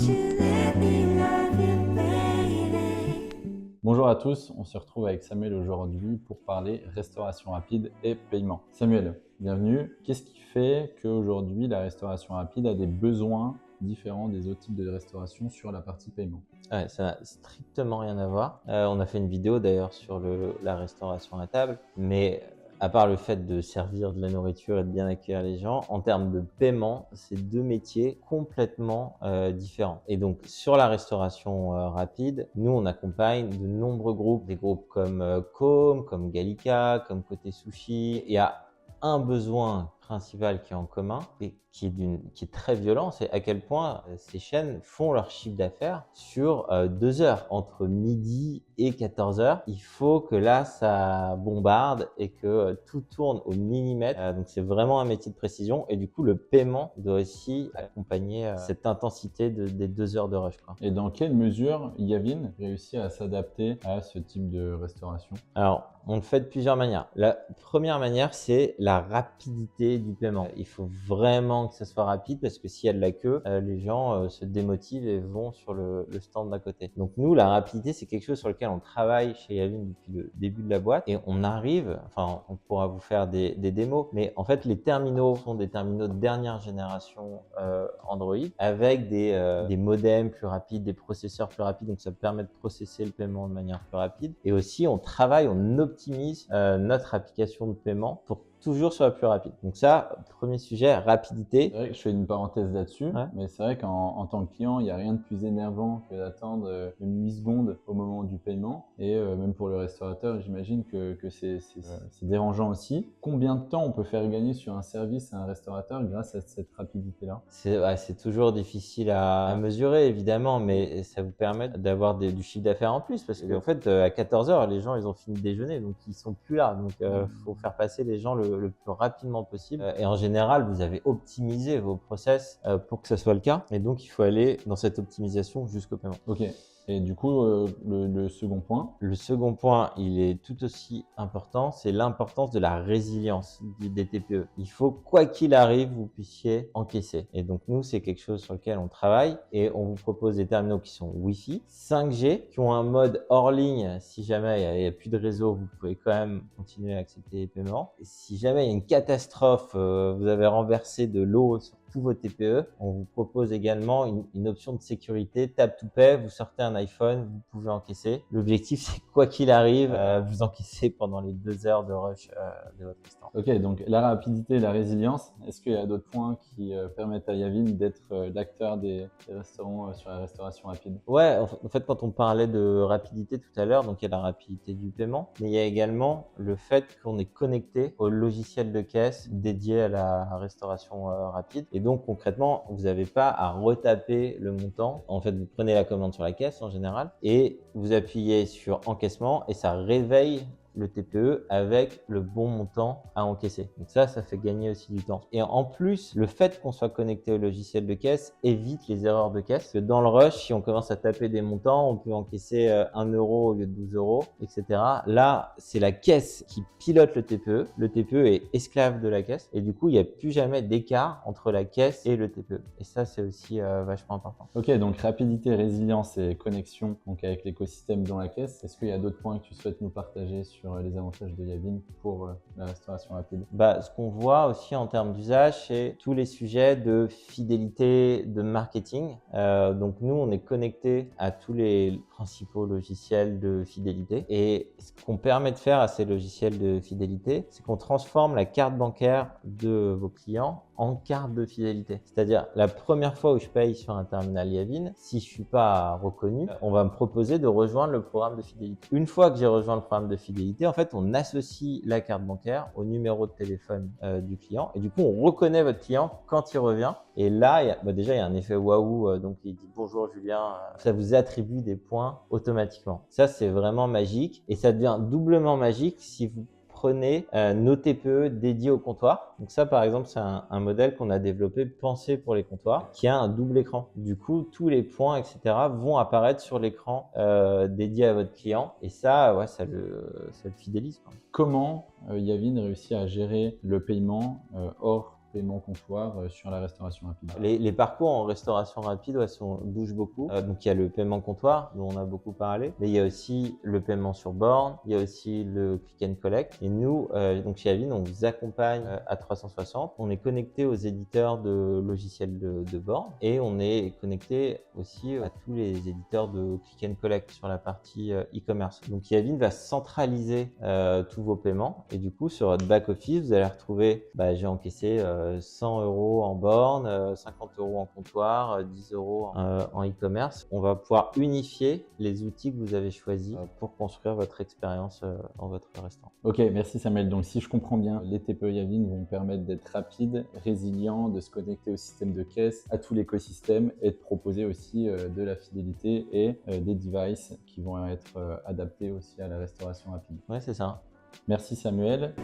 you let me love you, baby? Bonjour à tous, on se retrouve avec Samuel aujourd'hui pour parler restauration rapide et paiement. Samuel, bienvenue. Qu'est-ce qui fait qu'aujourd'hui la restauration rapide a des besoins différents des autres types de restauration sur la partie paiement? Ouais, ça n'a strictement rien à voir. On a fait une vidéo d'ailleurs sur la restauration à table, mais à part le fait de servir de la nourriture et de bien accueillir les gens, en termes de paiement, c'est deux métiers complètement différents. Et donc sur la restauration rapide, nous on accompagne de nombreux groupes, des groupes comme Com, comme Gallica, comme Côté Sushi. Il y a un besoin principal qui est en commun et qui est très violent, c'est à quel point ces chaînes font leur chiffre d'affaires sur 2 heures. Entre midi et 14 heures, il faut que là, ça bombarde et que tout tourne au millimètre. Donc, c'est vraiment un métier de précision et du coup, le paiement doit aussi accompagner cette intensité des 2 heures de rush, quoi. Et dans quelle mesure Yavin réussit à s'adapter à ce type de restauration? Alors, on le fait de plusieurs manières. La première manière, c'est la rapidité du paiement. Il faut vraiment que ça soit rapide parce que s'il y a de la queue, les gens se démotivent et vont sur le stand d'à côté. Donc nous, la rapidité, c'est quelque chose sur lequel on travaille chez Yavin depuis le début de la boîte et on arrive, enfin, on pourra vous faire des démos, mais en fait, les terminaux sont des terminaux de dernière génération Android avec des modems plus rapides, des processeurs plus rapides, donc ça permet de processer le paiement de manière plus rapide. Et aussi, on optimise notre application de paiement pour toujours sur la plus rapide. Donc ça, premier sujet, rapidité. C'est vrai que je fais une parenthèse là-dessus, Ouais. mais c'est vrai qu'en tant que client, il n'y a rien de plus énervant que d'attendre une milliseconde au moment du paiement. Et même pour le restaurateur, j'imagine que c'est dérangeant aussi. Combien de temps on peut faire gagner sur un service à un restaurateur grâce à cette rapidité-là? C'est toujours difficile à mesurer, évidemment, mais ça vous permet d'avoir du chiffre d'affaires en plus. Parce qu'en fait, à 14 heures, les gens, ils ont fini de déjeuner, donc ils sont plus là. Donc, faut faire passer les gens le plus rapidement possible. Et en général, vous avez optimisé vos process pour que ça soit le cas. Et donc, il faut aller dans cette optimisation jusqu'au paiement. Ok. Et du coup, le second point? Le second point, il est tout aussi important, c'est l'importance de la résilience des TPE. Il faut, quoi qu'il arrive, vous puissiez encaisser. Et donc, nous, c'est quelque chose sur lequel on travaille et on vous propose des terminaux qui sont Wi-Fi, 5G, qui ont un mode hors ligne. Si jamais il n'y a plus de réseau, vous pouvez quand même continuer à accepter les paiements. Et si jamais il y a une catastrophe, vous avez renversé de l'eau sur tous vos TPE, on vous propose également une option de sécurité Tap to Pay. Vous sortez un iPhone, vous pouvez encaisser. L'objectif, c'est quoi qu'il arrive, vous encaissez pendant les 2 heures de rush de votre restaurant. Ok, donc la rapidité et la résilience, est-ce qu'il y a d'autres points qui permettent à Yavin d'être l'acteur des restaurants sur la restauration rapide? Ouais, en fait, quand on parlait de rapidité tout à l'heure, donc il y a la rapidité du paiement, mais il y a également le fait qu'on est connecté au logiciel de caisse dédié à la restauration rapide. Et donc concrètement, vous n'avez pas à retaper le montant. En fait, vous prenez la commande sur la caisse en général et vous appuyez sur encaissement et ça réveille le TPE avec le bon montant à encaisser. Donc ça fait gagner aussi du temps. Et en plus, le fait qu'on soit connecté au logiciel de caisse évite les erreurs de caisse. Parce que dans le rush, si on commence à taper des montants, on peut encaisser 1 euro au lieu de 12 euros, etc. Là, c'est la caisse qui pilote le TPE. Le TPE est esclave de la caisse. Et du coup, il n'y a plus jamais d'écart entre la caisse et le TPE. Et ça, c'est aussi vachement important. Ok, donc rapidité, résilience et connexion donc avec l'écosystème dans la caisse. Est-ce qu'il y a d'autres points que tu souhaites nous partager sur les avantages de Yavin pour la restauration rapide? Ce qu'on voit aussi en termes d'usage, c'est tous les sujets de fidélité, de marketing. Donc nous, on est connecté à tous les principaux logiciels de fidélité. Et ce qu'on permet de faire à ces logiciels de fidélité, c'est qu'on transforme la carte bancaire de vos clients en carte de fidélité. C'est-à-dire, la première fois où je paye sur un terminal Yavin, si je suis pas reconnu, on va me proposer de rejoindre le programme de fidélité. Une fois que j'ai rejoint le programme de fidélité, en fait, on associe la carte bancaire au numéro de téléphone du client. Et du coup, on reconnaît votre client quand il revient. Et là, déjà, il y a un effet waouh. Donc, il dit bonjour Julien. Ça vous attribue des points automatiquement. Ça, c'est vraiment magique. Et ça devient doublement magique si vous prenez nos TPE dédiés au comptoir. Donc ça, par exemple, c'est un modèle qu'on a développé, pensé pour les comptoirs, qui a un double écran. Du coup, tous les points, etc., vont apparaître sur l'écran dédié à votre client. Et ça, ouais, ça le fidélise, quoi. Comment Yavin réussit à gérer le paiement hors paiement comptoir sur la restauration rapide. Les parcours en restauration rapide bougent beaucoup. Donc il y a le paiement comptoir dont on a beaucoup parlé, mais il y a aussi le paiement sur borne, il y a aussi le click and collect. Et nous, donc chez Yavin, on vous accompagne à 360. On est connecté aux éditeurs de logiciels de borne et on est connecté aussi à tous les éditeurs de click and collect sur la partie e-commerce. Donc Yavin va centraliser tous vos paiements et du coup sur votre back office, vous allez retrouver, j'ai encaissé 100 € en borne, 50 € en comptoir, 10 € en e-commerce. On va pouvoir unifier les outils que vous avez choisis pour construire votre expérience dans votre restaurant. Ok, merci Samuel. Donc si je comprends bien, les TPE Yavin vont permettre d'être rapides, résilients, de se connecter au système de caisse, à tout l'écosystème et de proposer aussi de la fidélité et des devices qui vont être adaptés aussi à la restauration rapide. Ouais, c'est ça. Merci Samuel.